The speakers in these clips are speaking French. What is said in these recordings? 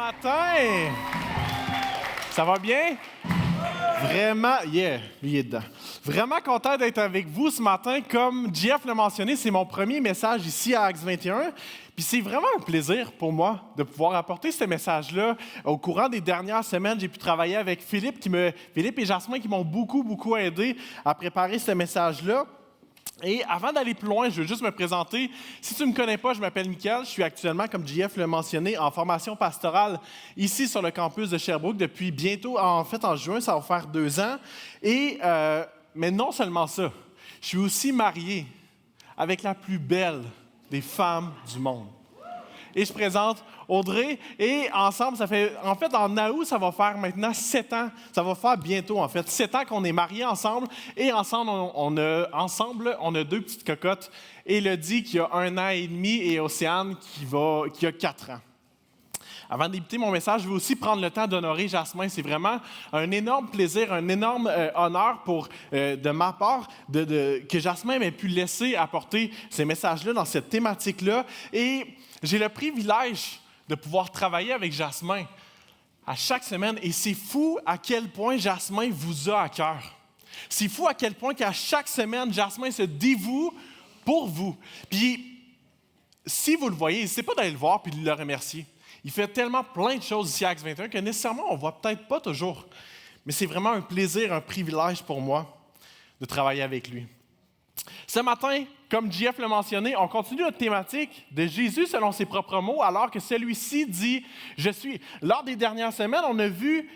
matin! Ça va bien? Vraiment, lui est dedans. Vraiment content d'être avec vous ce matin. Comme Jeff l'a mentionné, c'est mon premier message ici à Acts 21. Puis c'est vraiment un plaisir pour moi de pouvoir apporter ce message-là. Au courant des dernières semaines, j'ai pu travailler avec Philippe et Jasmin qui m'ont beaucoup aidé à préparer ce message-là. Et avant d'aller plus loin, je veux juste me présenter. Si tu ne me connais pas, je m'appelle Mickaël. Je suis actuellement, comme JF l'a mentionné, en formation pastorale ici sur le campus de Sherbrooke depuis bientôt, en juin, ça va faire 2 ans. Mais non seulement ça, je suis aussi marié avec la plus belle des femmes du monde. Et je présente Audrey. Et ensemble, en août, ça va faire maintenant 7 ans. Ça va faire bientôt, 7 ans qu'on est mariés ensemble. Et ensemble, on a 2 petites cocottes. Élodie, qui a 1 an et demi, et Océane, qui a 4 ans. Avant de débuter mon message, je veux aussi prendre le temps d'honorer Jasmin. C'est vraiment un énorme plaisir, un énorme honneur de ma part que Jasmin m'ait pu laisser apporter ces messages-là dans cette thématique-là. Et j'ai le privilège de pouvoir travailler avec Jasmin à chaque semaine. Et c'est fou à quel point Jasmin vous a à cœur. C'est fou à quel point qu'à chaque semaine, Jasmin se dévoue pour vous. Puis, si vous le voyez, n'hésitez pas d'aller le voir et de le remercier. Il fait tellement plein de choses ici à Acts 21 que nécessairement, on ne voit peut-être pas toujours. Mais c'est vraiment un plaisir, un privilège pour moi de travailler avec lui. Ce matin, comme JF l'a mentionné, on continue notre thématique de Jésus selon ses propres mots, alors que celui-ci dit « Je suis ». Lors des dernières semaines, on a vu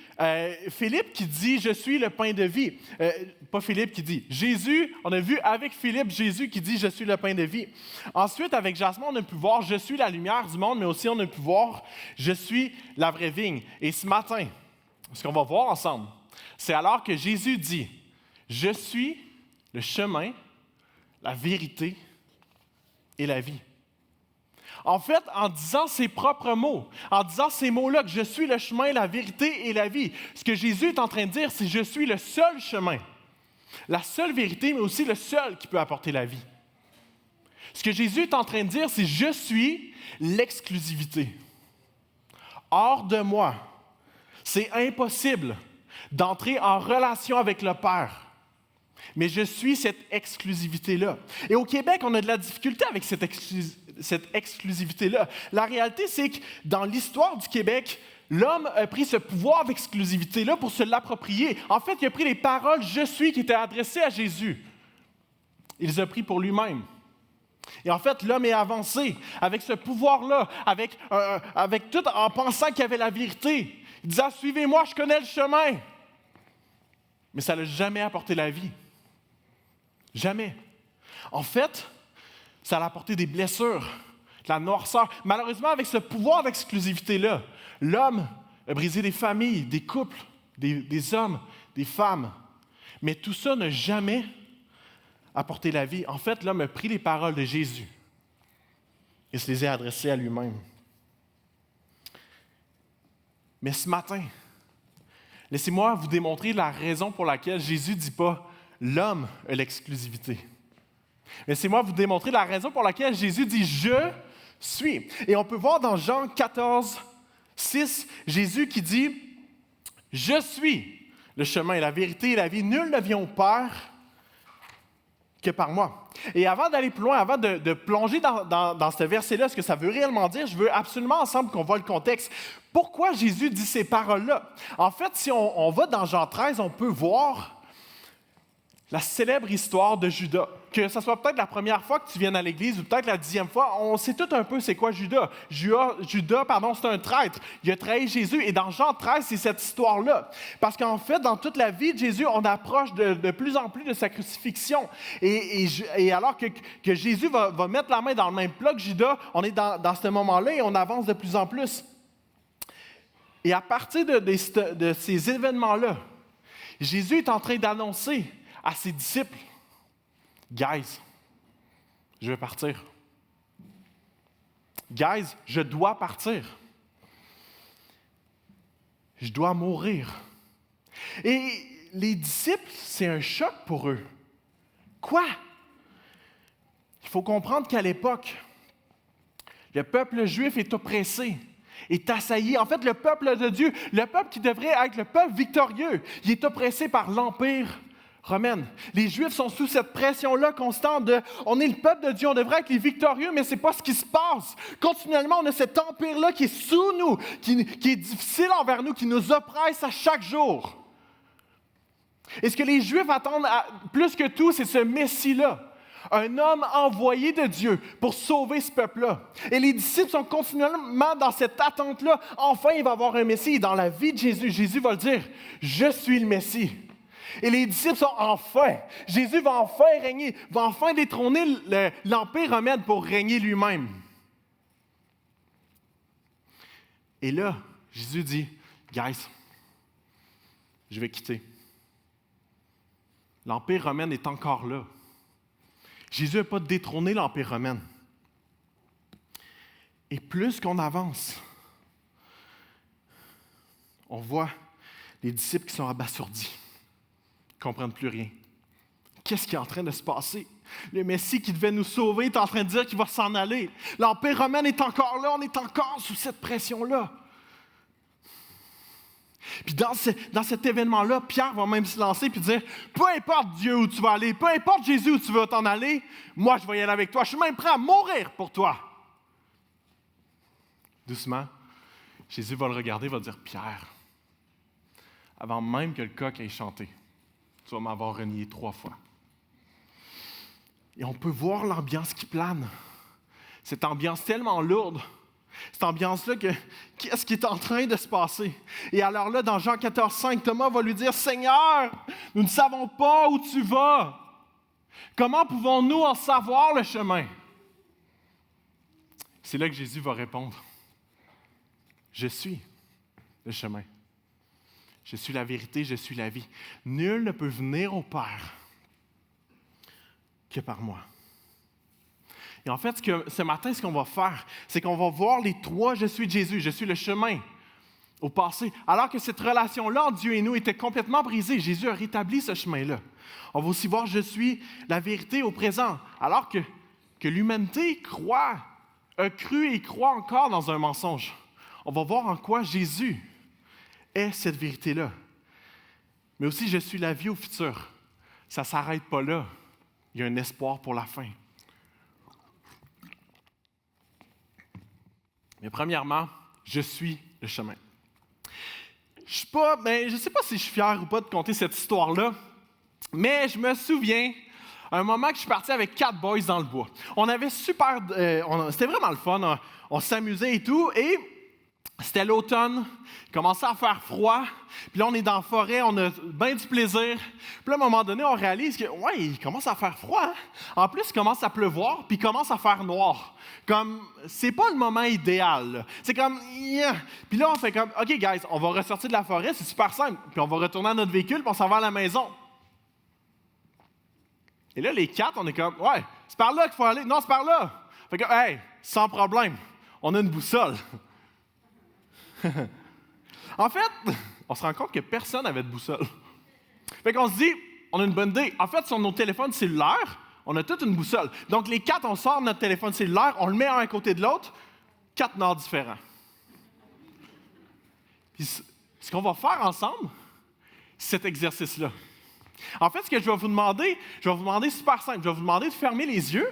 Philippe qui dit « Je suis le pain de vie ». Pas Philippe qui dit Jésus. On a vu avec Philippe Jésus qui dit « Je suis le pain de vie ». Ensuite, avec Jasmin, on a pu voir « Je suis la lumière du monde », mais aussi on a pu voir « Je suis la vraie vigne ». Et ce matin, ce qu'on va voir ensemble, c'est alors que Jésus dit « Je suis le chemin, la vérité et la vie ». En fait, en disant ses propres mots, en disant ces mots-là, que je suis le chemin, la vérité et la vie, ce que Jésus est en train de dire, c'est je suis le seul chemin, la seule vérité, mais aussi le seul qui peut apporter la vie. Ce que Jésus est en train de dire, c'est je suis l'exclusivité. Hors de moi, c'est impossible d'entrer en relation avec le Père. Mais je suis cette exclusivité-là. Et au Québec, on a de la difficulté avec cette exclusivité-là. La réalité, c'est que dans l'histoire du Québec, l'homme a pris ce pouvoir d'exclusivité-là pour se l'approprier. En fait, il a pris les paroles « Je suis » qui étaient adressées à Jésus. Il les a pris pour lui-même. Et en fait, l'homme est avancé avec ce pouvoir-là, avec tout en pensant qu'il y avait la vérité. Il disait « Suivez-moi, je connais le chemin ». Mais ça n'a jamais apporté la vie. Jamais. En fait, ça a apporté des blessures, de la noirceur. Malheureusement, avec ce pouvoir d'exclusivité-là, l'homme a brisé des familles, des couples, des hommes, des femmes. Mais tout ça n'a jamais apporté la vie. En fait, l'homme a pris les paroles de Jésus et se les a adressées à lui-même. Mais ce matin, laissez-moi vous démontrer la raison pour laquelle Jésus ne dit pas « l'homme a l'exclusivité ». Laissez-moi vous démontrer la raison pour laquelle Jésus dit « je suis ». Et on peut voir dans Jean 14, 6, Jésus qui dit « je suis le chemin, la vérité et la vie. Nul ne vient au Père que par moi ». Et avant d'aller plus loin, avant de plonger dans ce verset-là, ce que ça veut réellement dire, je veux absolument ensemble qu'on voit le contexte. Pourquoi Jésus dit ces paroles-là? En fait, si on va dans Jean 13, on peut voir la célèbre histoire de Judas. Que ce soit peut-être la première fois que tu viennes à l'Église ou peut-être la 10e fois, on sait tout un peu c'est quoi Judas. Judas, c'est un traître. Il a trahi Jésus. Et dans Jean 13, c'est cette histoire-là. Parce qu'en fait, dans toute la vie de Jésus, on approche de plus en plus de sa crucifixion. Et alors que Jésus va mettre la main dans le même plat que Judas, on est dans ce moment-là et on avance de plus en plus. Et à partir de ces événements-là, Jésus est en train d'annoncer à ses disciples, « Guys, je vais partir. Guys, je dois partir. Je dois mourir. » Et les disciples, c'est un choc pour eux. Quoi? Il faut comprendre qu'à l'époque, le peuple juif est oppressé. est assailli. En fait, le peuple de Dieu, le peuple qui devrait être le peuple victorieux, il est oppressé par l'Empire romain. Les Juifs sont sous cette pression-là constante de « on est le peuple de Dieu, on devrait être les victorieux, mais ce n'est pas ce qui se passe. » Continuellement, on a cet empire-là qui est sous nous, qui est difficile envers nous, qui nous oppresse à chaque jour. Et ce que les Juifs attendent plus que tout, c'est ce Messie-là. Un homme envoyé de Dieu pour sauver ce peuple-là. Et les disciples sont continuellement dans cette attente-là. Enfin, il va y avoir un Messie. Et dans la vie de Jésus, Jésus va le dire, « Je suis le Messie. » Et les disciples sont enfin. Jésus va enfin régner, va enfin détrôner l'Empire romain pour régner lui-même. Et là, Jésus dit, « Guys, je vais quitter. L'Empire romain est encore là. » Jésus n'a pas détrôné l'Empire romain. Et plus qu'on avance, on voit les disciples qui sont abasourdis, qui ne comprennent plus rien. Qu'est-ce qui est en train de se passer? Le Messie qui devait nous sauver est en train de dire qu'il va s'en aller. L'Empire romain est encore là, on est encore sous cette pression-là. Puis dans cet événement-là, Pierre va même se lancer et dire « Peu importe Dieu où tu vas aller, peu importe Jésus où tu vas t'en aller, moi je vais y aller avec toi, je suis même prêt à mourir pour toi. » Doucement, Jésus va le regarder et va dire « Pierre, avant même que le coq ait chanté, tu vas m'avoir renié 3 fois. » Et on peut voir l'ambiance qui plane, cette ambiance tellement lourde. Cette ambiance-là, qu'est-ce qui est en train de se passer? Et alors là, dans Jean 14, 5, Thomas va lui dire, « Seigneur, nous ne savons pas où tu vas. Comment pouvons-nous en savoir le chemin? » C'est là que Jésus va répondre, « Je suis le chemin. Je suis la vérité, je suis la vie. Nul ne peut venir au Père que par moi. » Et en fait, ce matin, ce qu'on va faire, c'est qu'on va voir les 3 « je suis de Jésus », « je suis le chemin » au passé. Alors que cette relation-là entre Dieu et nous était complètement brisée, Jésus a rétabli ce chemin-là. On va aussi voir « je suis la vérité » au présent, alors que l'humanité a cru et croit encore dans un mensonge. On va voir en quoi Jésus est cette vérité-là. Mais aussi « je suis la vie au futur ». Ça ne s'arrête pas là. Il y a un espoir pour la fin. Mais premièrement, je suis le chemin. Je ne sais pas si je suis fier ou pas de conter cette histoire-là, mais je me souviens à un moment que je suis parti avec 4 boys dans le bois. On avait c'était vraiment le fun, on s'amusait et tout, et c'était l'automne, il commençait à faire froid, puis là on est dans la forêt, on a bien du plaisir. Puis là, à un moment donné, on réalise que, ouais, il commence à faire froid. Hein? En plus, il commence à pleuvoir, puis il commence à faire noir. Comme, c'est pas le moment idéal. Là. C'est comme, yeah. Puis là, on fait comme, OK, guys, on va ressortir de la forêt, c'est super simple. Puis on va retourner à notre véhicule, puis on s'en va à la maison. Et là, les 4, on est comme, ouais, c'est par là qu'il faut aller. Non, c'est par là. Fait que, hey, sans problème, on a une boussole. En fait, on se rend compte que personne n'avait de boussole. Fait qu'on se dit, on a une bonne idée. En fait, sur nos téléphones cellulaires, on a toute une boussole. Donc, les 4, on sort notre téléphone cellulaire, on le met un à côté de l'autre, 4 nord différents. Puis, ce qu'on va faire ensemble, c'est cet exercice-là. En fait, ce que je vais vous demander super simple. Je vais vous demander de fermer les yeux.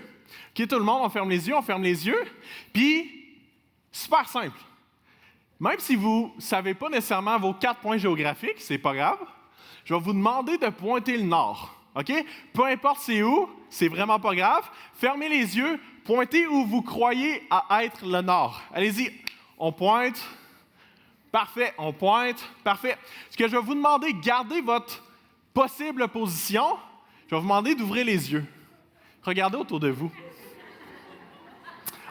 OK, tout le monde, on ferme les yeux. Puis, super simple. Même si vous ne savez pas nécessairement vos 4 points géographiques, c'est pas grave, je vais vous demander de pointer le nord. OK? Peu importe c'est où, c'est vraiment pas grave. Fermez les yeux, pointez où vous croyez à être le nord. Allez-y, on pointe. Parfait, on pointe. Parfait. Ce que je vais vous demander, gardez votre possible position. Je vais vous demander d'ouvrir les yeux. Regardez autour de vous.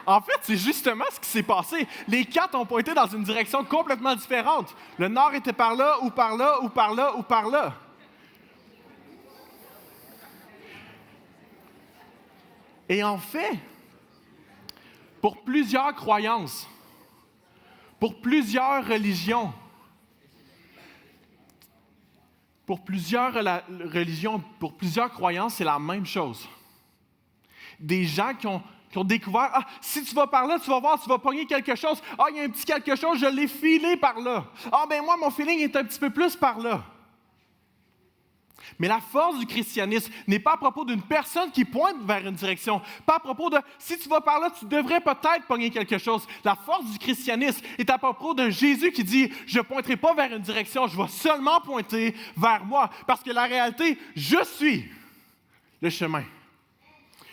En fait, c'est justement ce qui s'est passé. Les 4 ont pointé dans une direction complètement différente. Le nord était par là, ou par là, ou par là, ou par là. Et en fait, pour plusieurs croyances, pour plusieurs religions, pour plusieurs croyances, c'est la même chose. Des gens qui ont découvert, ah, si tu vas par là, tu vas voir, tu vas pogner quelque chose. Ah, il y a un petit quelque chose, je l'ai filé par là. Ah, ben moi, mon feeling est un petit peu plus par là. Mais la force du christianisme n'est pas à propos d'une personne qui pointe vers une direction, pas à propos de si tu vas par là, tu devrais peut-être pogner quelque chose. La force du christianisme est à propos de Jésus qui dit je ne pointerai pas vers une direction, je vais seulement pointer vers moi. Parce que la réalité, je suis le chemin.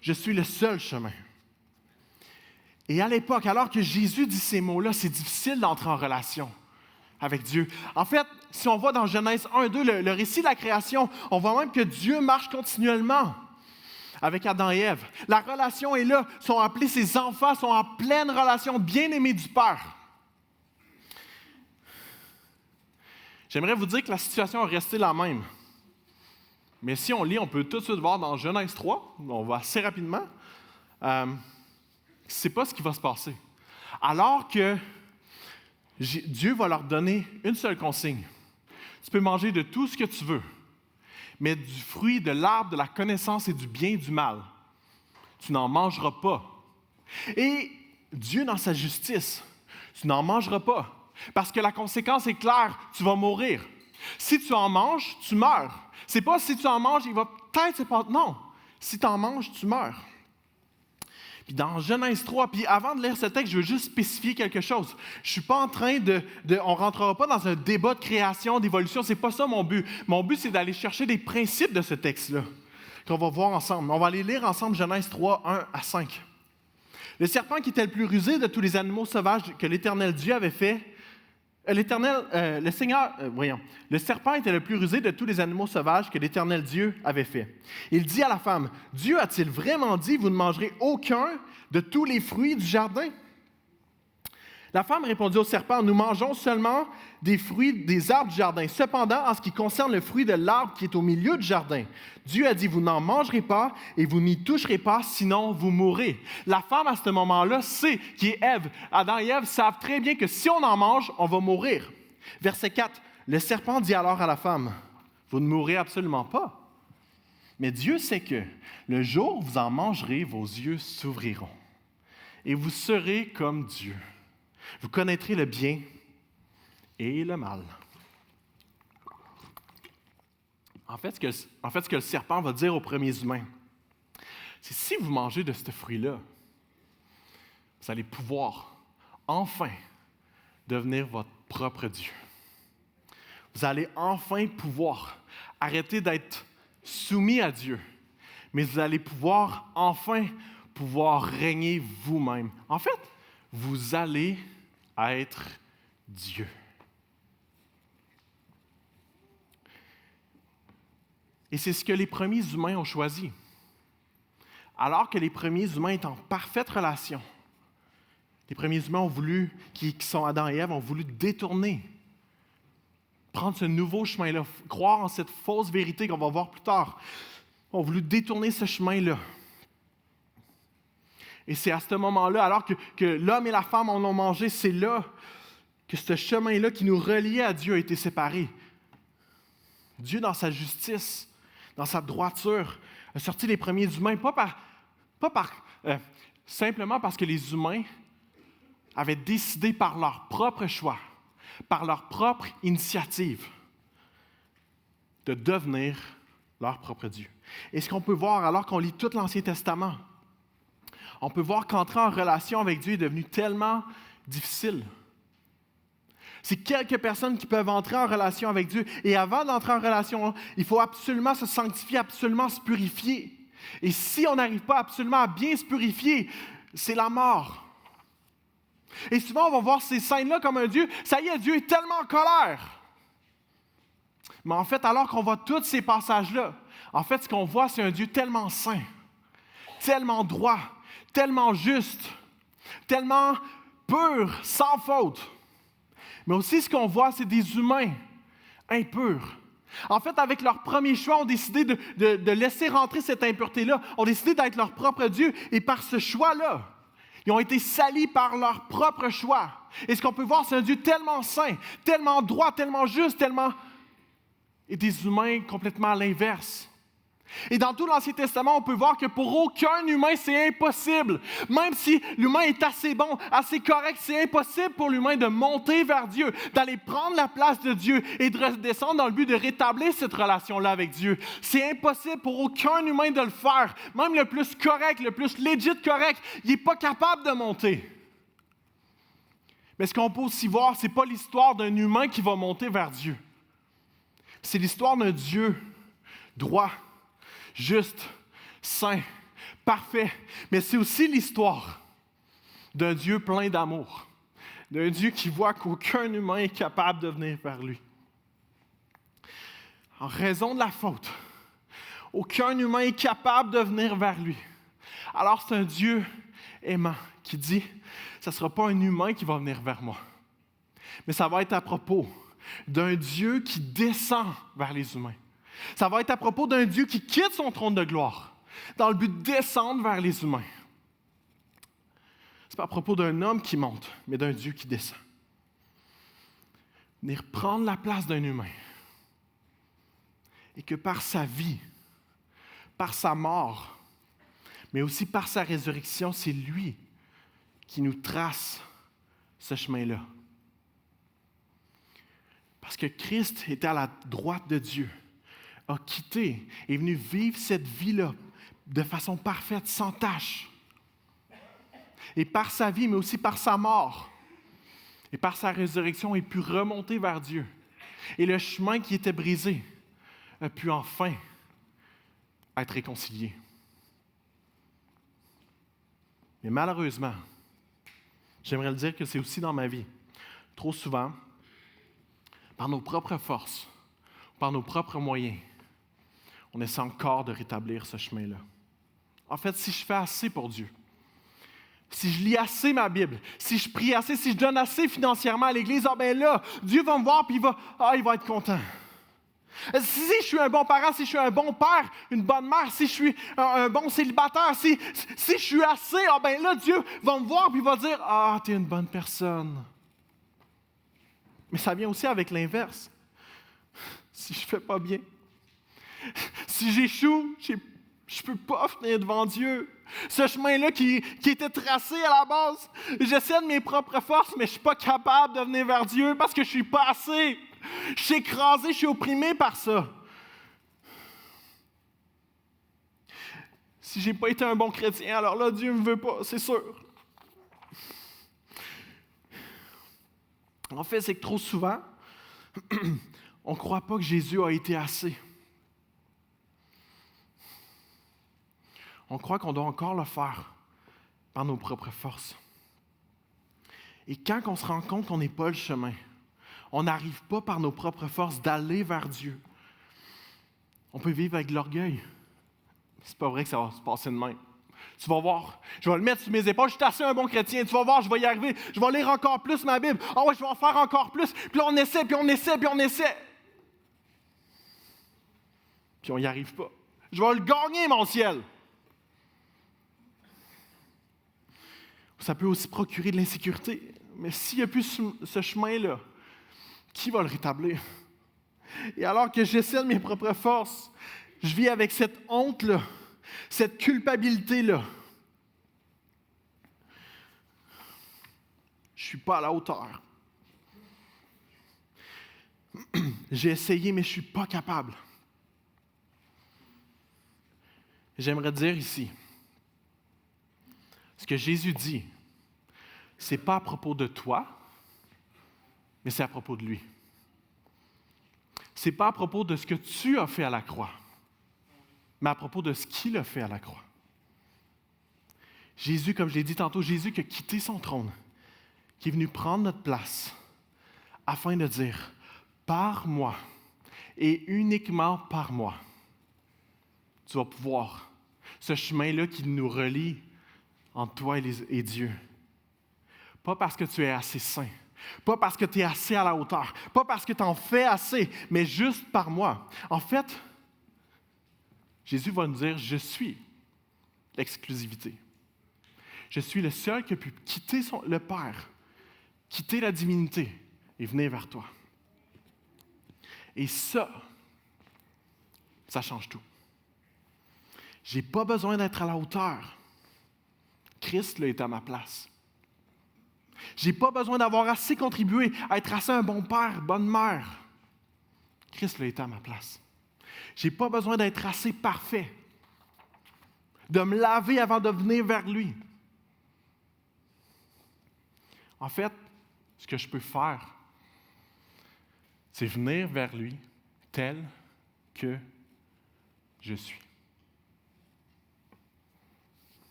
Je suis le seul chemin. Et à l'époque, alors que Jésus dit ces mots-là, c'est difficile d'entrer en relation avec Dieu. En fait, si on voit dans Genèse 1 et 2, le récit de la création, on voit même que Dieu marche continuellement avec Adam et Ève. La relation est là, sont appelés ses enfants, sont en pleine relation, bien-aimés du Père. J'aimerais vous dire que la situation est restée la même. Mais si on lit, on peut tout de suite voir dans Genèse 3, on va assez rapidement, c'est pas ce qui va se passer. Alors que Dieu va leur donner une seule consigne. Tu peux manger de tout ce que tu veux, mais du fruit de l'arbre de la connaissance et du bien et du mal, tu n'en mangeras pas. Et Dieu, dans sa justice, tu n'en mangeras pas. Parce que la conséquence est claire, tu vas mourir. Si tu en manges, tu meurs. C'est pas si tu en manges, il va peut-être se passer. Non, si tu en manges, tu meurs. Puis dans Genèse 3, puis avant de lire ce texte, je veux juste spécifier quelque chose. Je ne suis pas en train on ne rentrera pas dans un débat de création, d'évolution, c'est pas ça mon but. Mon but, c'est d'aller chercher des principes de ce texte-là, qu'on va voir ensemble. On va aller lire ensemble Genèse 3, 1 à 5. Le serpent qui était le plus rusé de tous les animaux sauvages que l'Éternel Dieu avait fait, le serpent était le plus rusé de tous les animaux sauvages que l'Éternel Dieu avait fait. Il dit à la femme, « Dieu a-t-il vraiment dit, vous ne mangerez aucun de tous les fruits du jardin? » La femme répondit au serpent, « Nous mangeons seulement des fruits des arbres du jardin. Cependant, en ce qui concerne le fruit de l'arbre qui est au milieu du jardin, Dieu a dit, vous n'en mangerez pas et vous n'y toucherez pas, sinon vous mourrez. » La femme, à ce moment-là, sait qui est Ève. Adam et Ève savent très bien que si on en mange, on va mourir. Verset 4, le serpent dit alors à la femme, « Vous ne mourrez absolument pas. Mais Dieu sait que le jour où vous en mangerez, vos yeux s'ouvriront et vous serez comme Dieu. Vous connaîtrez le bien et le mal. » En fait, ce que le serpent va dire aux premiers humains, c'est si vous mangez de ce fruit-là, vous allez pouvoir enfin devenir votre propre Dieu. Vous allez enfin pouvoir arrêter d'être soumis à Dieu, mais vous allez enfin pouvoir régner vous-même. En fait, vous allez être Dieu. Et c'est ce que les premiers humains ont choisi. Alors que les premiers humains étaient en parfaite relation, les premiers humains qui sont Adam et Ève, ont voulu détourner, prendre ce nouveau chemin-là, croire en cette fausse vérité qu'on va voir plus tard. Ont voulu détourner ce chemin-là. Et c'est à ce moment-là, alors que l'homme et la femme en ont mangé, c'est là que ce chemin-là qui nous reliait à Dieu a été séparé. Dieu, dans sa justice, dans sa droiture, a sorti les premiers humains, simplement parce que les humains avaient décidé par leur propre choix, par leur propre initiative, de devenir leur propre Dieu. Et ce qu'on peut voir alors qu'on lit tout l'Ancien Testament, on peut voir qu'entrer en relation avec Dieu est devenu tellement difficile. C'est quelques personnes qui peuvent entrer en relation avec Dieu. Et avant d'entrer en relation, il faut absolument se sanctifier, absolument se purifier. Et si on n'arrive pas absolument à bien se purifier, c'est la mort. Et souvent, on va voir ces scènes-là comme un Dieu. Ça y est, Dieu est tellement en colère. Mais en fait, alors qu'on voit tous ces passages-là, en fait, ce qu'on voit, c'est un Dieu tellement saint, tellement droit, tellement juste, tellement pur, sans faute. Mais aussi, ce qu'on voit, c'est des humains impurs. En fait, avec leur premier choix, ont décidé de laisser rentrer cette impureté-là, ont décidé d'être leur propre Dieu. Et par ce choix-là, ils ont été salis par leur propre choix. Et ce qu'on peut voir, c'est un Dieu tellement saint, tellement droit, tellement juste, tellement... Et des humains complètement à l'inverse. Et dans tout l'Ancien Testament, on peut voir que pour aucun humain, c'est impossible. Même si l'humain est assez bon, assez correct, c'est impossible pour l'humain de monter vers Dieu, d'aller prendre la place de Dieu et de redescendre dans le but de rétablir cette relation-là avec Dieu. C'est impossible pour aucun humain de le faire. Même le plus correct, le plus legit correct, il n'est pas capable de monter. Mais ce qu'on peut aussi voir, ce n'est pas l'histoire d'un humain qui va monter vers Dieu. C'est l'histoire d'un Dieu droit, juste, saint, parfait. Mais c'est aussi l'histoire d'un Dieu plein d'amour, d'un Dieu qui voit qu'aucun humain est capable de venir vers lui. En raison de la faute, aucun humain est capable de venir vers lui. Alors c'est un Dieu aimant qui dit, ce ne sera pas un humain qui va venir vers moi, mais ça va être à propos d'un Dieu qui descend vers les humains. Ça va être à propos d'un Dieu qui quitte son trône de gloire dans le but de descendre vers les humains. Ce n'est pas à propos d'un homme qui monte, mais d'un Dieu qui descend. Venir prendre la place d'un humain. Et que par sa vie, par sa mort, mais aussi par sa résurrection, c'est lui qui nous trace ce chemin-là. Parce que Christ était à la droite de Dieu, a quitté, est venu vivre cette vie-là de façon parfaite, sans tache. Et par sa vie, mais aussi par sa mort, et par sa résurrection, il a pu remonter vers Dieu. Et le chemin qui était brisé a pu enfin être réconcilié. Mais malheureusement, j'aimerais le dire que c'est aussi dans ma vie. Trop souvent, par nos propres forces, par nos propres moyens, on essaie encore de rétablir ce chemin-là. En fait, si je fais assez pour Dieu, si je lis assez ma Bible, si je prie assez, si je donne assez financièrement à l'Église, ben là, Dieu va me voir et il va être content. Si je suis un bon parent, si je suis un bon père, une bonne mère, si je suis un bon célibataire, si je suis assez, ben là, Dieu va me voir et il va dire « tu es une bonne personne ». Mais ça vient aussi avec l'inverse. Si je ne fais pas bien, si j'échoue, je ne peux pas venir devant Dieu. Ce chemin-là qui était tracé à la base, j'essaie de mes propres forces, mais je ne suis pas capable de venir vers Dieu parce que je ne suis pas assez. Je suis écrasé, je suis opprimé par ça. Si je n'ai pas été un bon chrétien, alors là, Dieu ne me veut pas, c'est sûr. En fait, c'est que trop souvent, on ne croit pas que Jésus a été assez. On croit qu'on doit encore le faire par nos propres forces. Et quand on se rend compte qu'on n'est pas le chemin, on n'arrive pas par nos propres forces d'aller vers Dieu, on peut vivre avec de l'orgueil. C'est pas vrai que ça va se passer de même. Tu vas voir, je vais le mettre sur mes épaules, je suis assez un bon chrétien, tu vas voir, je vais y arriver, je vais lire encore plus ma Bible, je vais en faire encore plus, puis là on essaie, puis on essaie, puis on essaie. Puis on n'y arrive pas. Je vais le gagner, mon ciel. Ça peut aussi procurer de l'insécurité. Mais s'il n'y a plus ce chemin-là, qui va le rétablir? Et alors que j'essaie de mes propres forces, je vis avec cette honte-là, cette culpabilité-là. Je ne suis pas à la hauteur. J'ai essayé, mais je ne suis pas capable. J'aimerais dire ici, ce que Jésus dit, ce n'est pas à propos de toi, mais c'est à propos de lui. Ce n'est pas à propos de ce que tu as fait à la croix, mais à propos de ce qu'il a fait à la croix. Jésus, comme je l'ai dit tantôt, Jésus qui a quitté son trône, qui est venu prendre notre place, afin de dire, par moi, et uniquement par moi, tu vas pouvoir, ce chemin-là qui nous relie entre toi et Dieu. Pas parce que tu es assez saint, pas parce que tu es assez à la hauteur, pas parce que tu en fais assez, mais juste par moi. En fait, Jésus va nous dire, je suis l'exclusivité. Je suis le seul qui a pu quitter le Père, quitter la divinité et venir vers toi. Et ça change tout. Je n'ai pas besoin d'être à la hauteur. Christ là, est à ma place. Je n'ai pas besoin d'avoir assez contribué à être assez un bon père, bonne mère. Christ là, est à ma place. Je n'ai pas besoin d'être assez parfait, de me laver avant de venir vers lui. En fait, ce que je peux faire, c'est venir vers lui tel que je suis.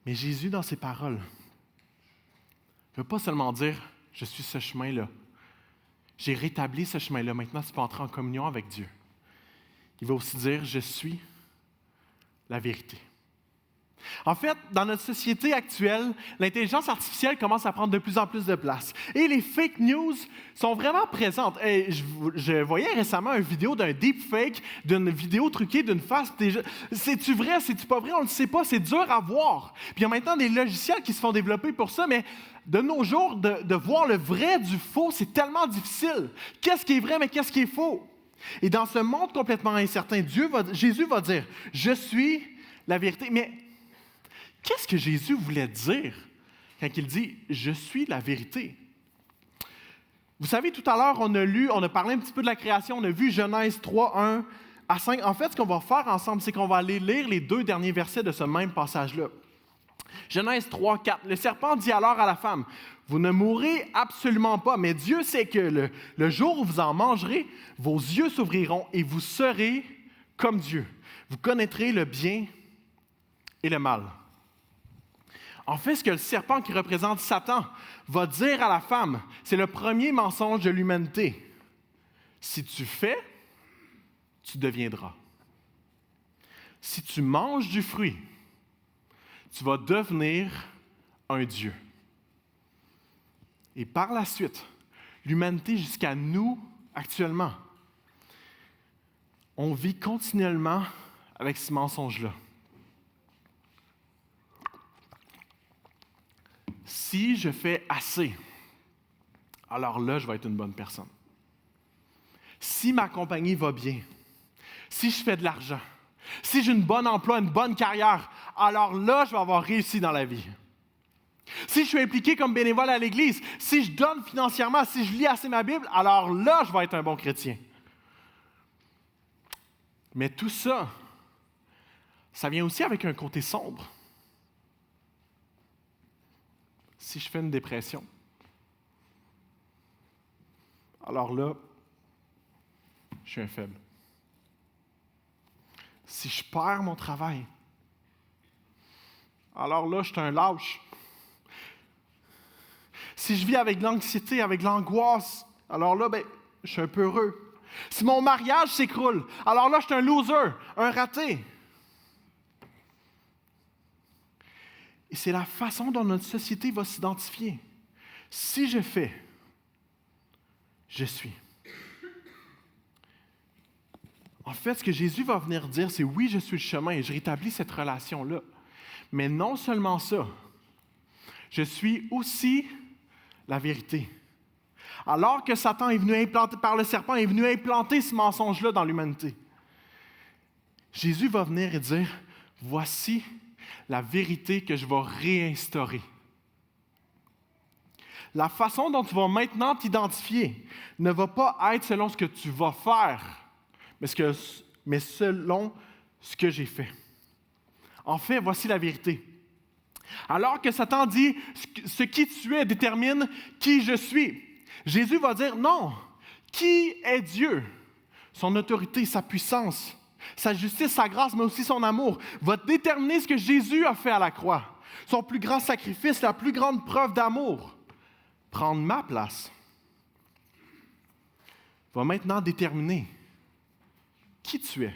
Mais Jésus, dans ses paroles, ne veut pas seulement dire « je suis ce chemin-là ». J'ai rétabli ce chemin-là. Maintenant, tu peux entrer en communion avec Dieu. Il va aussi dire « je suis la vérité ». En fait, dans notre société actuelle, l'intelligence artificielle commence à prendre de plus en plus de place. Et les fake news sont vraiment présentes. Et je voyais récemment une vidéo d'un deepfake, d'une vidéo truquée d'une face. C'est-tu vrai, c'est-tu pas vrai? On ne le sait pas, c'est dur à voir. Puis il y a maintenant des logiciels qui se font développer pour ça, mais de nos jours, de voir le vrai du faux, c'est tellement difficile. Qu'est-ce qui est vrai, mais qu'est-ce qui est faux? Et dans ce monde complètement incertain, Jésus va dire « je suis la vérité ». Mais qu'est-ce que Jésus voulait dire quand il dit « je suis la vérité ». Vous savez, tout à l'heure, on a parlé un petit peu de la création, on a vu Genèse 3, 1 à 5. En fait, ce qu'on va faire ensemble, c'est qu'on va aller lire les 2 derniers versets de ce même passage-là. Genèse 3, 4. Le serpent dit alors à la femme, « Vous ne mourrez absolument pas, mais Dieu sait que le jour où vous en mangerez, vos yeux s'ouvriront et vous serez comme Dieu. Vous connaîtrez le bien et le mal. » En fait, ce que le serpent qui représente Satan va dire à la femme, c'est le premier mensonge de l'humanité. Si tu fais, tu deviendras. Si tu manges du fruit, tu vas devenir un Dieu. Et par la suite, l'humanité jusqu'à nous, actuellement, on vit continuellement avec ce mensonge-là. Si je fais assez, alors là, je vais être une bonne personne. Si ma compagnie va bien, si je fais de l'argent, si j'ai un bon emploi, une bonne carrière, alors là, je vais avoir réussi dans la vie. Si je suis impliqué comme bénévole à l'Église, si je donne financièrement, si je lis assez ma Bible, alors là, je vais être un bon chrétien. Mais tout ça, ça vient aussi avec un côté sombre. Si je fais une dépression, alors là, je suis un faible. Si je perds mon travail, alors là, je suis un lâche. Si je vis avec l'anxiété, avec l'angoisse, alors là, je suis un peu heureux. Si mon mariage s'écroule, alors là, je suis un loser, un raté. Et c'est la façon dont notre société va s'identifier. Si je fais, je suis. En fait, ce que Jésus va venir dire, c'est oui, je suis le chemin et je rétablis cette relation-là. Mais non seulement ça, je suis aussi la vérité. Alors que Satan est venu implanter, par le serpent, est venu implanter ce mensonge-là dans l'humanité, Jésus va venir et dire, voici la vérité que je vais réinstaurer. La façon dont tu vas maintenant t'identifier ne va pas être selon ce que tu vas faire, mais selon ce que j'ai fait. En fait, voici la vérité. Alors que Satan dit « ce qui tu es détermine qui je suis », Jésus va dire « non, qui est Dieu? Son autorité, sa puissance, sa justice, sa grâce, mais aussi son amour, va déterminer ce que Jésus a fait à la croix. Son plus grand sacrifice, la plus grande preuve d'amour, prendre ma place, va maintenant déterminer qui tu es.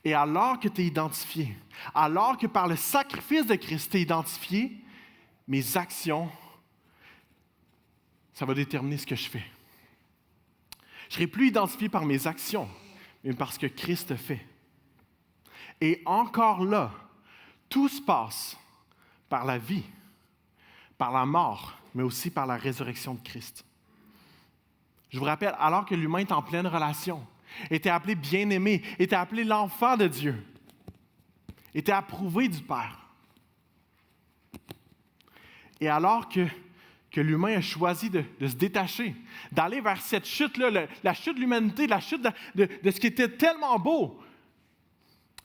Et alors que tu es identifié, alors que par le sacrifice de Christ tu es identifié, mes actions, ça va déterminer ce que je fais. Je ne serai plus identifié par mes actions, mais par ce que Christ fait. Et encore là, tout se passe par la vie, par la mort, mais aussi par la résurrection de Christ. Je vous rappelle, alors que l'humain est en pleine relation, était appelé bien-aimé, était appelé l'enfant de Dieu, était approuvé du Père. Et alors que l'humain a choisi de se détacher, d'aller vers cette chute-là, la chute de l'humanité, la chute de ce qui était tellement beau,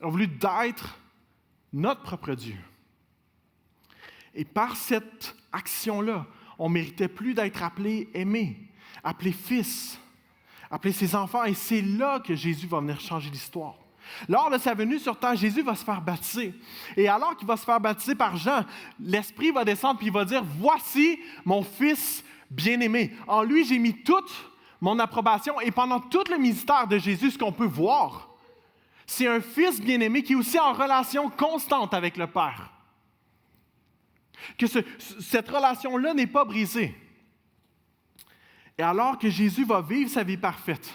a voulu d'être notre propre Dieu. Et par cette action-là, on ne méritait plus d'être appelé aimé, appelé fils, appelé ses enfants. Et c'est là que Jésus va venir changer l'histoire. Lors de sa venue sur terre, Jésus va se faire baptiser. Et alors qu'il va se faire baptiser par Jean, l'Esprit va descendre et il va dire, « Voici mon Fils bien-aimé. En lui, j'ai mis toute mon approbation. » Et pendant tout le ministère de Jésus, ce qu'on peut voir, c'est un Fils bien-aimé qui est aussi en relation constante avec le Père. Que cette relation-là n'est pas brisée. Et alors que Jésus va vivre sa vie parfaite,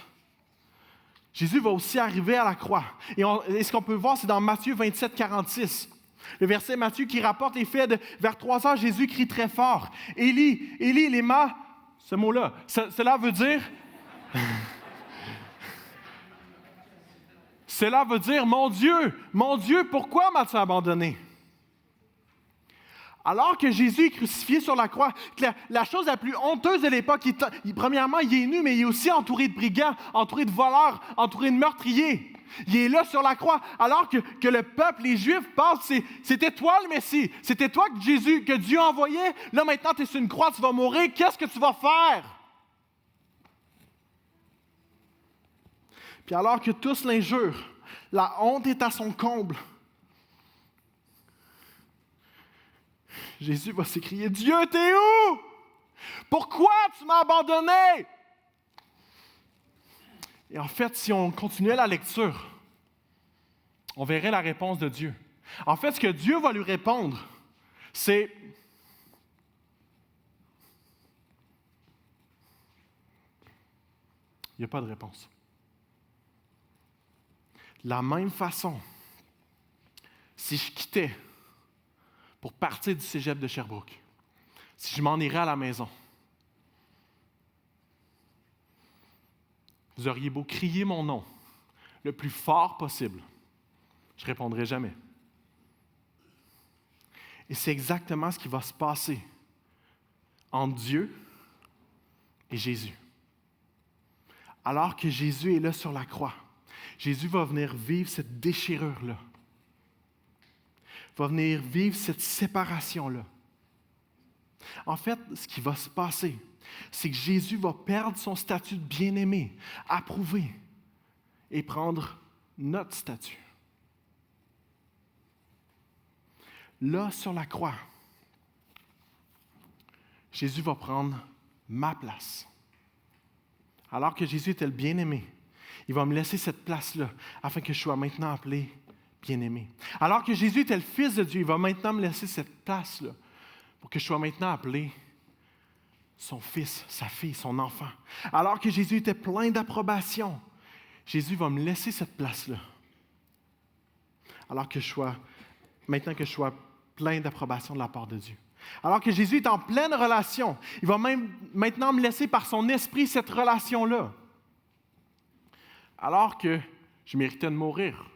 Jésus va aussi arriver à la croix. Et ce qu'on peut voir, c'est dans Matthieu 27, 46. Le verset Matthieu qui rapporte les faits vers 3 heures, Jésus crie très fort. « Élie, Élie, lema » ce mot-là, cela veut dire... cela veut dire, mon Dieu, pourquoi m'as-tu abandonné? » Alors que Jésus est crucifié sur la croix, la chose la plus honteuse de l'époque, premièrement, il est nu, mais il est aussi entouré de brigands, entouré de voleurs, entouré de meurtriers. Il est là sur la croix, alors que le peuple, les Juifs, pensent c'était toi le Messie, c'était toi que Dieu envoyait. Là, maintenant, tu es sur une croix, tu vas mourir, qu'est-ce que tu vas faire? Puis alors que tous l'injurent, la honte est à son comble. Jésus va s'écrier, « Dieu, t'es où? Pourquoi tu m'as abandonné? » Et en fait, si on continuait la lecture, on verrait la réponse de Dieu. En fait, ce que Dieu va lui répondre, c'est il n'y a pas de réponse. De la même façon, si je quittais pour partir du cégep de Sherbrooke, si je m'en irais à la maison, vous auriez beau crier mon nom le plus fort possible, je ne répondrai jamais. Et c'est exactement ce qui va se passer entre Dieu et Jésus. Alors que Jésus est là sur la croix, Jésus va venir vivre cette déchirure-là. Va venir vivre cette séparation-là. En fait, ce qui va se passer, c'est que Jésus va perdre son statut de bien-aimé, approuvé, et prendre notre statut. Là, sur la croix, Jésus va prendre ma place. Alors que Jésus était le bien-aimé, il va me laisser cette place-là, afin que je sois maintenant appelé bien-aimé. Alors que Jésus était le Fils de Dieu, il va maintenant me laisser cette place-là pour que je sois maintenant appelé son fils, sa fille, son enfant. Alors que Jésus était plein d'approbation, Jésus va me laisser cette place-là. Alors que maintenant que je sois plein d'approbation de la part de Dieu. Alors que Jésus est en pleine relation, il va même maintenant me laisser par son esprit cette relation-là. Alors que je méritais de mourir.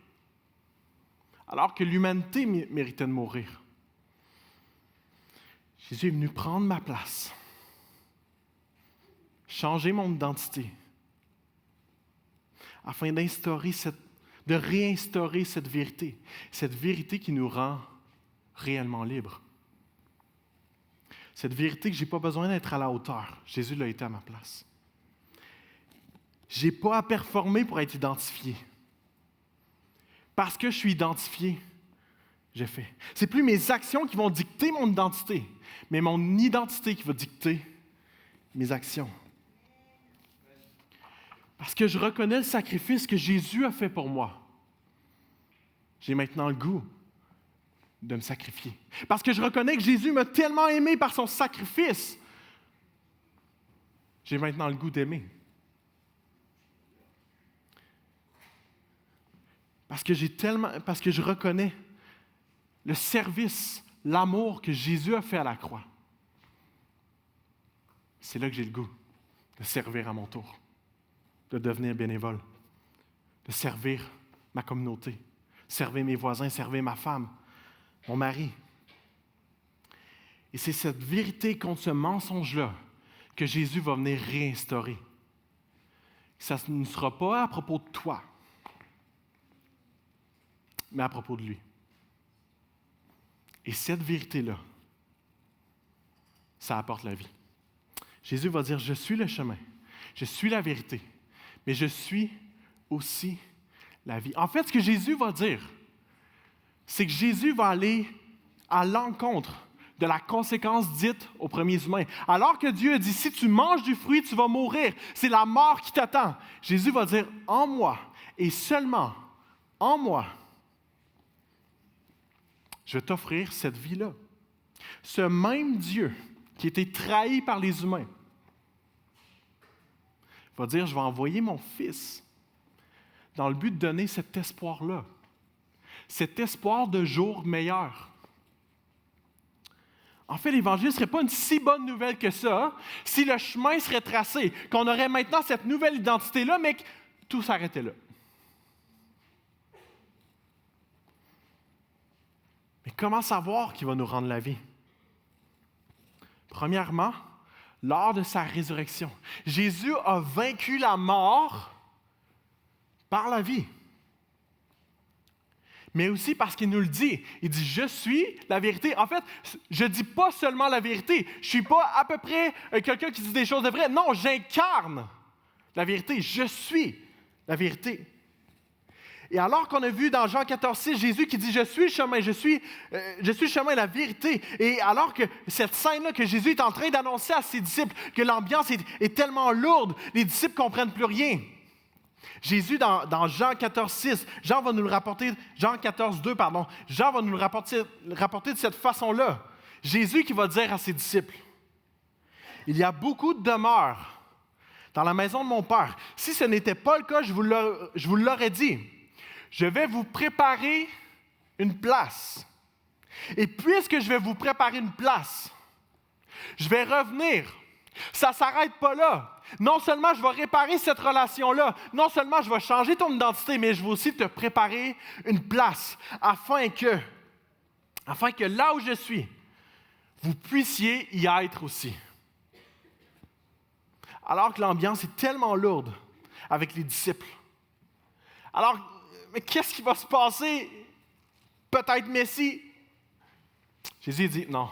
Alors que l'humanité méritait de mourir. Jésus est venu prendre ma place, changer mon identité, afin de réinstaurer cette vérité qui nous rend réellement libres. Cette vérité que je n'ai pas besoin d'être à la hauteur. Jésus l'a été à ma place. Je n'ai pas à performer pour être identifié. Parce que je suis identifié, je fais. Ce n'est plus mes actions qui vont dicter mon identité, mais mon identité qui va dicter mes actions. Parce que je reconnais le sacrifice que Jésus a fait pour moi. J'ai maintenant le goût de me sacrifier. Parce que je reconnais que Jésus m'a tellement aimé par son sacrifice. J'ai maintenant le goût d'aimer. Parce que je reconnais le service, l'amour que Jésus a fait à la croix. C'est là que j'ai le goût de servir à mon tour, de devenir bénévole. de servir ma communauté, servir mes voisins, servir ma femme, mon mari. Et c'est cette vérité contre ce mensonge-là que Jésus va venir réinstaurer. Ça ne sera pas à propos de toi, mais à propos de lui. Et cette vérité-là, ça apporte la vie. Jésus va dire, je suis le chemin, je suis la vérité, mais je suis aussi la vie. En fait, ce que Jésus va dire, c'est que Jésus va aller à l'encontre de la conséquence dite aux premiers humains. Alors que Dieu a dit, si tu manges du fruit, tu vas mourir. C'est la mort qui t'attend. Jésus va dire, en moi, et seulement en moi, je vais t'offrir cette vie-là. Ce même Dieu qui a été trahi par les humains va dire, je vais envoyer mon Fils dans le but de donner cet espoir-là, cet espoir de jour meilleur. En fait, l'Évangile ne serait pas une si bonne nouvelle que ça si le chemin serait tracé, qu'on aurait maintenant cette nouvelle identité-là, mais que tout s'arrêtait là. Mais comment savoir qu'il va nous rendre la vie? Premièrement, lors de sa résurrection. Jésus a vaincu la mort par la vie. Mais aussi parce qu'il nous le dit. Il dit, je suis la vérité. En fait, je ne dis pas seulement la vérité. Je ne suis pas à peu près quelqu'un qui dit des choses de vraies. Non, j'incarne la vérité. Je suis la vérité. Et alors qu'on a vu dans Jean 14,6, Jésus qui dit, je suis le chemin, je suis le chemin et la vérité. Et alors que cette scène-là que Jésus est en train d'annoncer à ses disciples, que l'ambiance est tellement lourde, les disciples ne comprennent plus rien. Jésus, dans Jean 14,6, Jean va nous le rapporter, Jean 14,2, pardon, Jean va nous le rapporter de cette façon-là. Jésus qui va dire à ses disciples, il y a beaucoup de demeures dans la maison de mon Père. Si ce n'était pas le cas, je vous l'aurais dit. Je vais vous préparer une place. Et puisque je vais vous préparer une place, je vais revenir. Ça ne s'arrête pas là. Non seulement je vais réparer cette relation-là, non seulement je vais changer ton identité, mais je vais aussi te préparer une place afin que là où je suis, vous puissiez y être aussi. Alors que l'ambiance est tellement lourde avec les disciples. Alors, mais qu'est-ce qui va se passer? Peut-être Messie. Jésus dit, non.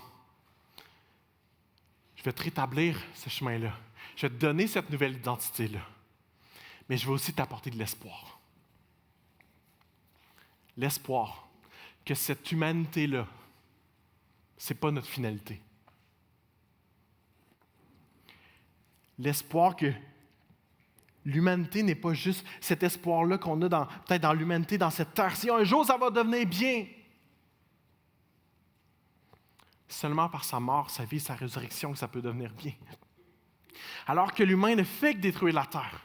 Je vais te rétablir ce chemin-là. Je vais te donner cette nouvelle identité-là. Mais je vais aussi t'apporter de l'espoir. L'espoir que cette humanité-là, ce n'est pas notre finalité. L'espoir que l'humanité n'est pas juste cet espoir-là qu'on a peut-être dans l'humanité, dans cette terre. Si un jour ça va devenir bien, seulement par sa mort, sa vie, sa résurrection que ça peut devenir bien. Alors que l'humain ne fait que détruire la terre.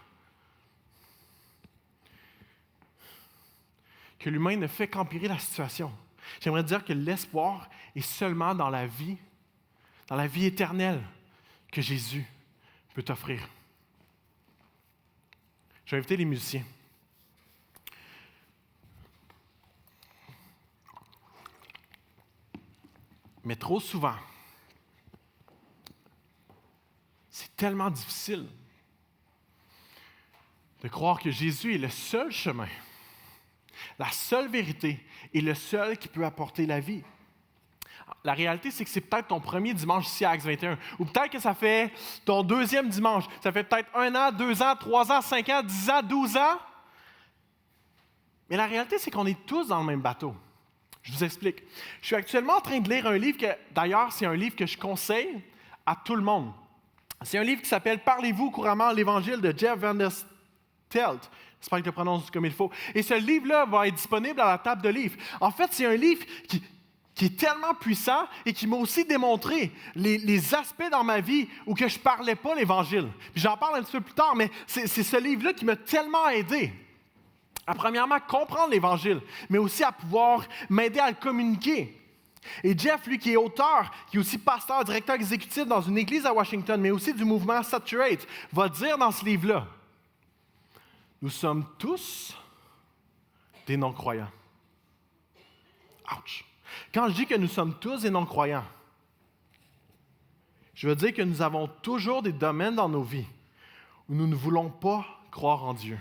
Que l'humain ne fait qu'empirer la situation. J'aimerais dire que l'espoir est seulement dans la vie éternelle que Jésus peut t'offrir. Je vais inviter les musiciens. Mais trop souvent, c'est tellement difficile de croire que Jésus est le seul chemin, la seule vérité et le seul qui peut apporter la vie. La réalité, c'est que c'est peut-être ton premier dimanche ici à Acts 21. Ou peut-être que ça fait ton deuxième dimanche. Ça fait peut-être 1 an, 2 ans, 3 ans, 5 ans, 10 ans, 12 ans. Mais la réalité, c'est qu'on est tous dans le même bateau. Je vous explique. Je suis actuellement en train de lire un livre que, d'ailleurs, c'est un livre que je conseille à tout le monde. C'est un livre qui s'appelle « Parlez-vous couramment l'Évangile » de Jeff Vanderstelt. J'espère que je le prononce comme il faut. Et ce livre-là va être disponible à la table de livres. En fait, c'est un livre qui est tellement puissant et qui m'a aussi démontré les aspects dans ma vie où que je ne parlais pas l'Évangile. Puis j'en parle un petit peu plus tard, mais c'est ce livre-là qui m'a tellement aidé à, premièrement, comprendre l'Évangile, mais aussi à pouvoir m'aider à le communiquer. Et Jeff, lui, qui est auteur, qui est aussi pasteur, directeur exécutif dans une église à Washington, mais aussi du mouvement Saturate, va dire dans ce livre-là, nous sommes tous des non-croyants. Ouch! Quand je dis que nous sommes tous des non-croyants, je veux dire que nous avons toujours des domaines dans nos vies où nous ne voulons pas croire en Dieu.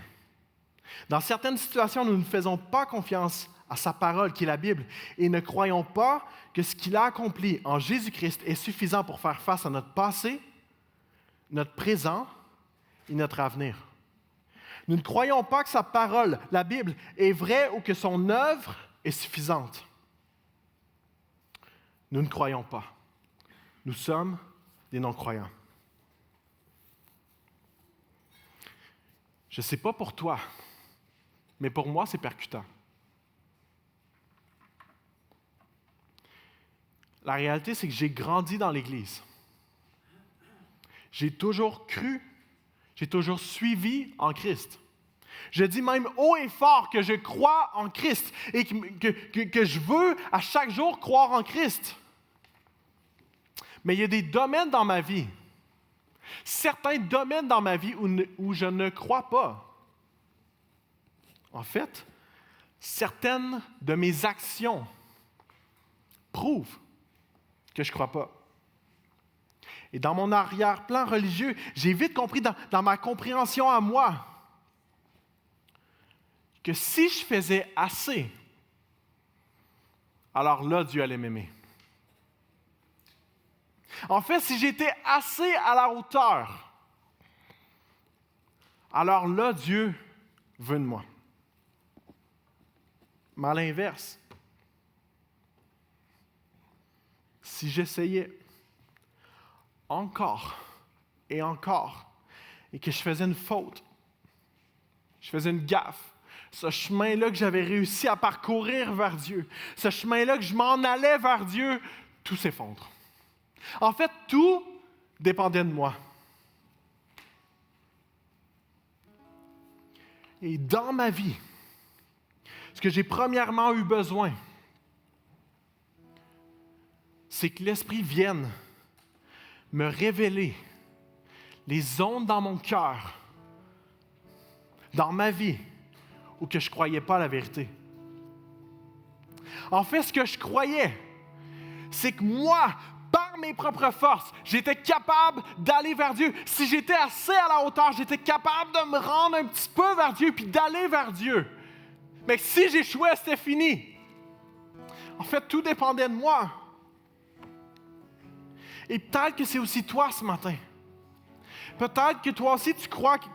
Dans certaines situations, nous ne faisons pas confiance à sa parole, qui est la Bible, et ne croyons pas que ce qu'il a accompli en Jésus-Christ est suffisant pour faire face à notre passé, notre présent et notre avenir. Nous ne croyons pas que sa parole, la Bible, est vraie ou que son œuvre est suffisante. Nous ne croyons pas. Nous sommes des non-croyants. Je ne sais pas pour toi, mais pour moi, c'est percutant. La réalité, c'est que j'ai grandi dans l'Église. J'ai toujours cru, j'ai toujours suivi en Christ. Je dis même haut et fort que je crois en Christ et que je veux à chaque jour croire en Christ. Mais il y a des domaines dans ma vie, certains domaines dans ma vie où je ne crois pas. En fait, certaines de mes actions prouvent que je ne crois pas. Et dans mon arrière-plan religieux, j'ai vite compris dans ma compréhension à moi que si je faisais assez, alors là, Dieu allait m'aimer. En fait, si j'étais assez à la hauteur, alors là, Dieu veut de moi. Mais à l'inverse, si j'essayais encore et encore, et que je faisais une faute, je faisais une gaffe, ce chemin-là que j'avais réussi à parcourir vers Dieu, ce chemin-là que je m'en allais vers Dieu, tout s'effondre. En fait, tout dépendait de moi. Et dans ma vie, ce que j'ai premièrement eu besoin, c'est que l'Esprit vienne me révéler les ondes dans mon cœur, dans ma vie, où que je ne croyais pas la vérité. En fait, ce que je croyais, c'est que moi, par mes propres forces, j'étais capable d'aller vers Dieu. Si j'étais assez à la hauteur, j'étais capable de me rendre un petit peu vers Dieu puis d'aller vers Dieu. Mais si j'échouais, c'était fini. En fait, tout dépendait de moi. Et peut-être que c'est aussi toi ce matin. Peut-être que toi aussi, tu crois que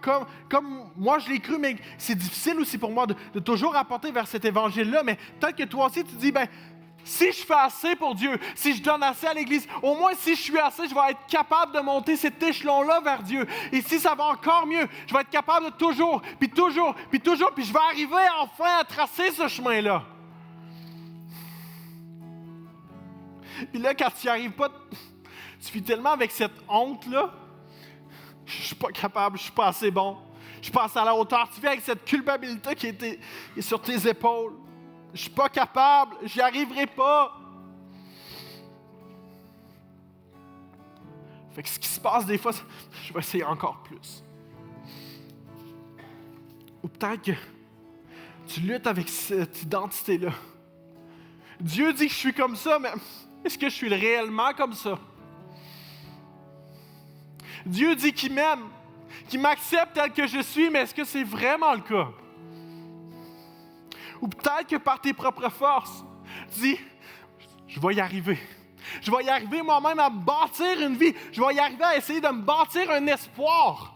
comme moi je l'ai cru, mais c'est difficile aussi pour moi de toujours apporter vers cet évangile-là. Mais peut-être que toi aussi, tu dis, si je fais assez pour Dieu, si je donne assez à l'Église, au moins si je suis assez, je vais être capable de monter cet échelon-là vers Dieu. Et si ça va encore mieux, je vais être capable de toujours, puis je vais arriver enfin à tracer ce chemin-là. Puis là, quand tu n'y arrives pas, tu vis tellement avec cette honte-là. Je ne suis pas capable, je ne suis pas assez bon. Je ne suis pas assez à la hauteur. Tu vis avec cette culpabilité qui est sur tes épaules. Je ne suis pas capable, j'y arriverai pas. Fait que ce qui se passe des fois, je vais essayer encore plus. Ou peut-être que tu luttes avec cette identité-là. Dieu dit que je suis comme ça, mais est-ce que je suis réellement comme ça? Dieu dit qu'il m'aime, qu'il m'accepte tel que je suis, mais est-ce que c'est vraiment le cas? Ou peut-être que par tes propres forces, tu dis, je vais y arriver. Je vais y arriver moi-même à me bâtir une vie. Je vais y arriver à essayer de me bâtir un espoir.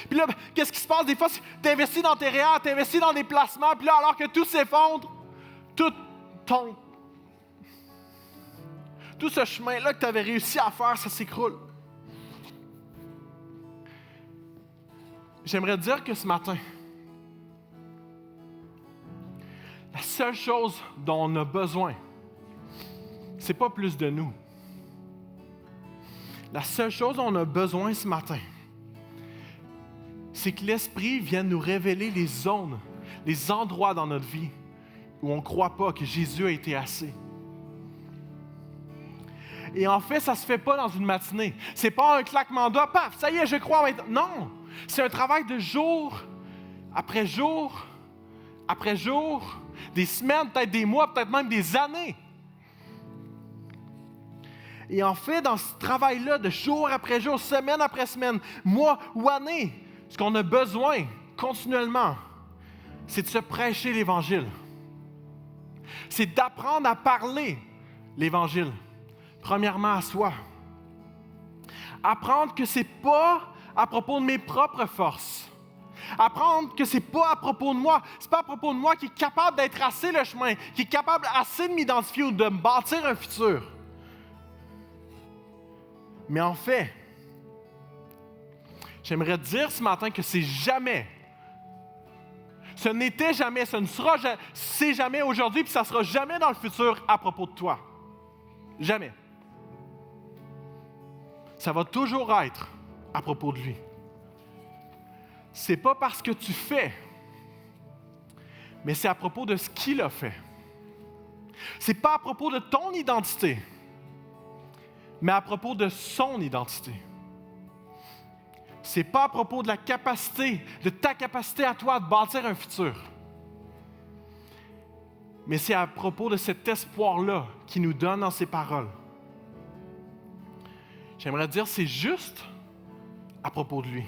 Puis là, qu'est-ce qui se passe des fois? Tu investis dans tes réels, tu investis dans des placements, puis là, alors que tout s'effondre, tout tombe. Tout ce chemin-là que tu avais réussi à faire, ça s'écroule. J'aimerais te dire que ce matin, la seule chose dont on a besoin, c'est pas plus de nous. La seule chose dont on a besoin ce matin, c'est que l'Esprit vienne nous révéler les zones, les endroits dans notre vie où on ne croit pas que Jésus a été assez. Et en fait, ça ne se fait pas dans une matinée. Ce n'est pas un claquement de doigts, paf, ça y est, je crois maintenant. Non, c'est un travail de jour après jour après jour, des semaines, peut-être des mois, peut-être même des années. Et en fait, dans ce travail-là, de jour après jour, semaine après semaine, mois ou année, ce qu'on a besoin continuellement, c'est de se prêcher l'Évangile. C'est d'apprendre à parler l'Évangile. Premièrement à soi. Apprendre que ce n'est pas à propos de mes propres forces. Apprendre que ce n'est pas à propos de moi. Ce n'est pas à propos de moi qui est capable d'être assez le chemin, qui est capable assez de m'identifier ou de me bâtir un futur. Mais en fait, j'aimerais te dire ce matin que c'est jamais, ce n'était jamais, ce ne sera jamais, c'est jamais aujourd'hui, puis ça ne sera jamais dans le futur à propos de toi. Jamais. Ça va toujours être à propos de lui. C'est pas parce que tu fais, mais c'est à propos de ce qu'il a fait. C'est pas à propos de ton identité, mais à propos de son identité. C'est pas à propos de la capacité, de ta capacité à toi de bâtir un futur, mais c'est à propos de cet espoir-là qu'il nous donne dans ses paroles. J'aimerais dire, c'est juste à propos de lui.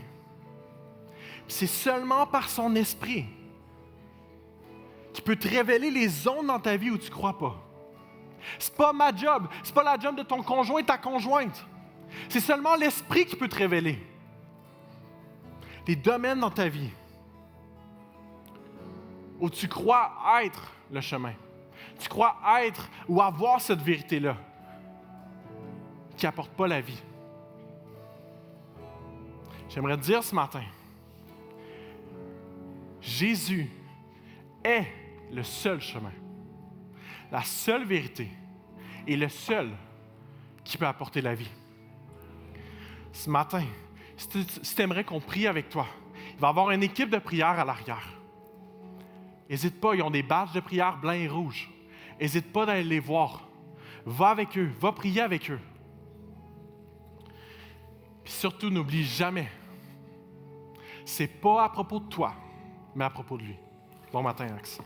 C'est seulement par son esprit qui peut te révéler les zones dans ta vie où tu ne crois pas. C'est pas ma job, c'est pas la job de ton conjoint et ta conjointe. C'est seulement l'esprit qui peut te révéler les domaines dans ta vie où tu crois être le chemin. Tu crois être ou avoir cette vérité-là qui n'apporte pas la vie. J'aimerais te dire ce matin, Jésus est le seul chemin, la seule vérité et le seul qui peut apporter la vie. Ce matin, si tu aimerais qu'on prie avec toi, il va y avoir une équipe de prière à l'arrière. N'hésite pas, ils ont des badges de prière blancs et rouges. N'hésite pas d'aller les voir. Va avec eux, va prier avec eux. Puis surtout, n'oublie jamais, c'est pas à propos de toi, mais à propos de lui. Bon matin, Axe.